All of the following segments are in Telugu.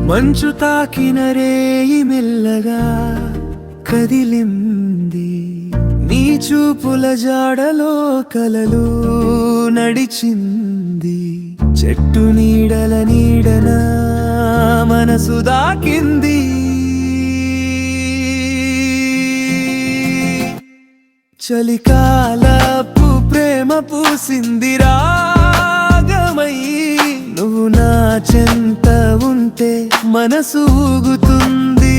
మంచు తాకిన రేయి మెల్లగా కదిలింది, నీ చూపుల జాడలో కలలు నడిచింది. చెట్టు నీడల నీడన మనసు దాకింది, చలికాలపు ప్రేమ పూసింది రాగమై. నువ్వు నా చెంత ఉంటే మనసు ఊగుతుంది,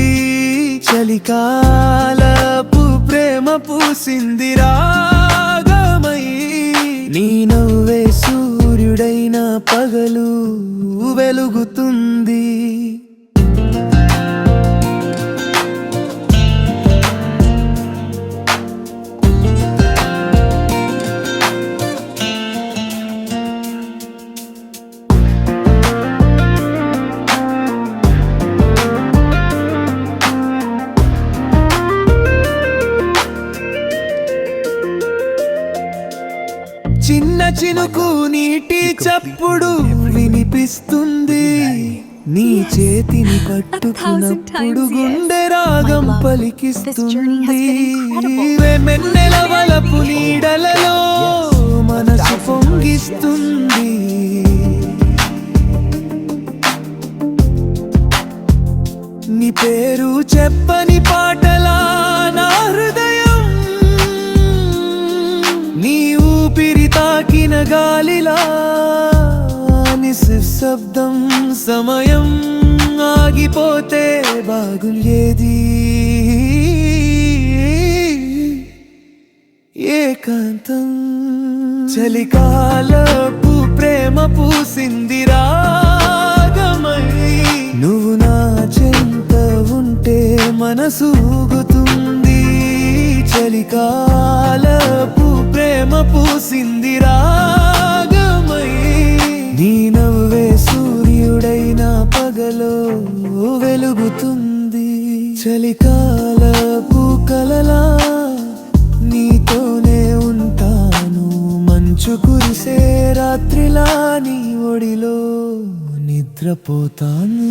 చలికాలపు ప్రేమ పూసింది రాగమై. నీ నవ్వే సూర్యుడైన పగలు వెలుగుతుంది. చిన్న చినుకు నీటి చప్పుడు వినిపిస్తుంది, నీ చేతిని పట్టుకున్నప్పుడు గుండె రాగం పలికిస్తుంది. వెన్నెల వలపు నీడలలో మనసు పొంగిస్తుంది, నీ పేరు చెప్పని పాటలా నా హృదయం, నీ ఊపిరి తాకిన గాలిలా నిశ్శబ్దం. సమయం ఆగిపోతే బాగుండేది, ఏకాంతం. చలికాలపు ప్రేమ పూసింది రాగమై. నువ్వు నా చెంత ఉంటే మనసు ఊగుతుంది, చలికాలపు ప్రేమ పూసింది రాగమై. నీ నవ్వే సూర్యుడైన పగలో వెలుగుతుంది, చలికాలపు కలలా నీతోనే ఉంటాను. మంచు కురిసే రాత్రిలా నీ ఒడిలో నిద్రపోతాను.